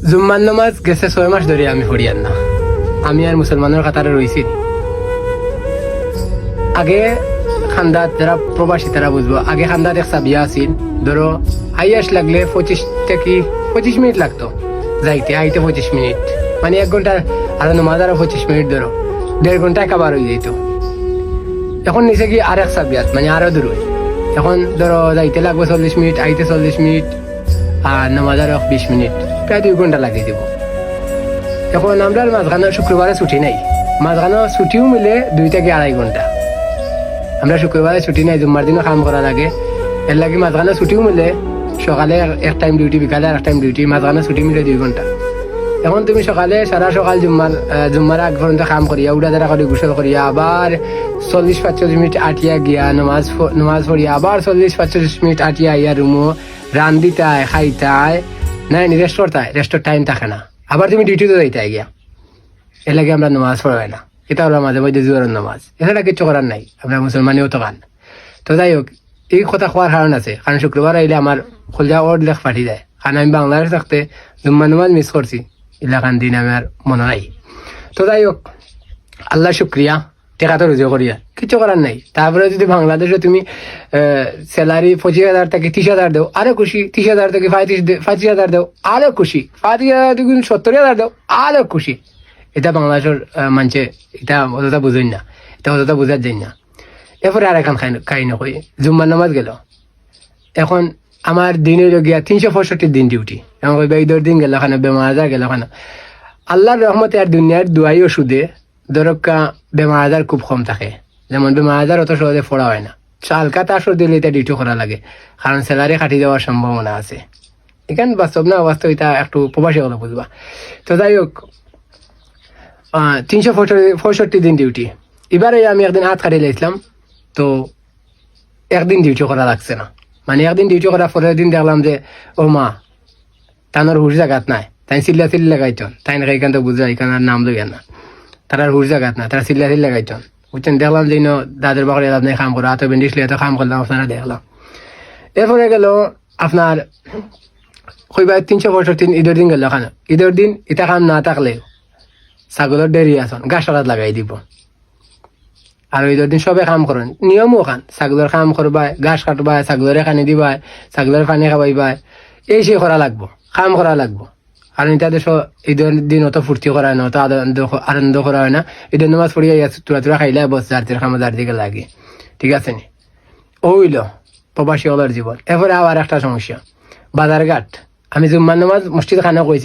জুম্মার নামাজ গেছে 6 মাস ধরে আমি পড়িয়ান না। আমি আর মুসলমানের কাতারে রয়েছি। আগে খান্দাত যারা প্রবাসী তারা বুঝবো, আগে খান্দাত এক সাবিয়া আছিল, ধরো আইয়াস লাগলে 25 মিনিট লাগতো যাইতে, আইতে 25 মিনিট, মানে 1 ঘন্টা, আর নামাজ আরো 25 মিনিট, ধরো 1.5 ঘন্টা একেবার হয়ে যেত। এখন নিচে কি আর এক সাবিয়াত, মানে আরো দূর। এখন ধরো যাইতে লাগবে 40 মিনিট, আইতে 40 মিনিট, আর নামাজ আরো 20 মিনিট, প্রায় 2 ঘন্টা লাগিয়ে দিব। এখন আমরা মাঝখানে শুক্রবারে ছুটি নাই, মাঝখানে ছুটিও মিলে 2 থেকে 2.5 ঘন্টা। আমরা শুক্রবারে ছুটি নাই, জুম্মার দিনও কাম করা লাগে, এর লাগে মাঝখানে ছুটিও মিলে, সকালে এক টাইম ডিউটি, বিকালে আর টাইম ডিউটি, মাঝখানে ছুটি মিলে 2 ঘন্টা। এখন তুমি সকালে সারা সকাল জুম্মার আগ পর্যন্ত কাম করিয়া, উড়া দাঁড়া করে গোসল করিয়া, আবার 40-45 মিনিট আটিয়া গিয়া নমাজ পড়িয়া, আবার 40-45 মিনিট আটিয়া আইয়া রুমো রান্দিতায় খাইতায়, নাই রেস্ট করতায়, রেস্টের টাইম থাকে না, আবার তুমি ডিউটিতে যাইতায় গিয়া। এর লাগে আমরা নামাজ পড়াই না, এটা হলো মাঝে মধ্যে জোয়ারের নামাজ, এছাড়া কিছু করার নাই, আমরা মুসলমানেও তো কান। তো যাই হোক, এই কথা হওয়ার কারণ আছে, কারণ শুক্রবার আইলে আমার খোলজা ওর লেখ ফাটি যায়, কারণ আমি বাংলাদেশ থাকতে জুম্মার নামাজ মিস করছি, এলাকান দিন আমার মনে নাই। তো যাই হোক, আল্লাহ শুক্রিয়া, টেকা তো রুজু করিয়া কিছু করার নাই। তারপরে যদি বাংলাদেশে তুমি স্যালারি 25,000 থেকে 30,000 দেও, আরো খুশি। 30,000 থেকে 35,000 দেও, আরো খুশি। 35,000 থেকে 70,000 দেও, আরো খুশি। এটা বাংলাদেশের মানুষে এটা অতটা বুঝেন না, এটা অতটা বোঝার যাই না। এরপরে আর এখন খাই নকই, জুম্মার নামাজ গেল। এখন আমার দিনের গিয়া 365 দিন ডিউটি, এমন ঈদের দিন গেল, ওখানে বেমার আজার গেল, ওখানে আল্লাহর রহমতে আর দুনিয়ার দুয়াই ওষুধে ধরকা বেমার আজার খুব কম থাকে। যেমন বেমার আজার অত সহজে ফোড়া হয় না, হালকা তার দিলে এটা ডিউটি করা লাগে, কারণ স্যালারি কাটি যাওয়ার সম্ভাবনা আছে। এখানে বাস্তব না বাস্তব, এটা একটু প্রবাসী হলো বুঝবা। তো যাই হোক, 365 দিন ডিউটি। এবারে আমি একদিন হাত কাটিয়ে লাইছিলাম, তো একদিন ডিউটি করা লাগছে না, মানে একদিন ডিউটি করার পরের দিন দেখলাম যে ও মা তানোর হুশ জাগাত নাই, তাই চিল্লা লাগাইতন, তাই না এখান তো বুঝা, এখানে আর নাম লইয়া না, তার হুশ জাগাত না, তারা চিল্লা লাগাইতন, বুঝছেন। দেখলাম যে দাদের বাকরে আপনি কাম করো, হাতে বেন্ডিস লিয়ে তো কাম করলাম, আপনারা দেখলাম। এরপরে গেল আপনার কইবার 365 ঈদের দিন গেল, ওখানে ঈদের দিন এটা কাম না থাকলে ছাগলের ডেরি আসন গাছ লাগাই দিব। আর ঈদের দিন সবে কাম করেন, নিয়মও খান, ছাগলের কাম করবাই, ঘাস কাটবাই, ছাগলের খানি দিবাই, ছাগলের পানি খাওয়াইবাই, এই সে করা লাগবো, কাম করা লাগবো। আর এটা দেশ ঈদের দিন অত ফুর্তি করা হয় না, অত আনন্দ করা হয় না। ঈদের নামাজ পড়িয়া তুরা খাইলে বস জার্তির খামা যার দিকে লাগে, ঠিক আছে নি? ওইল প্রবাসী হলার জীবন। এরপরে আবার একটা সমস্যা, বাজারঘাট। আমি জুম্মার নামাজ মসজিদ খানা কইছি,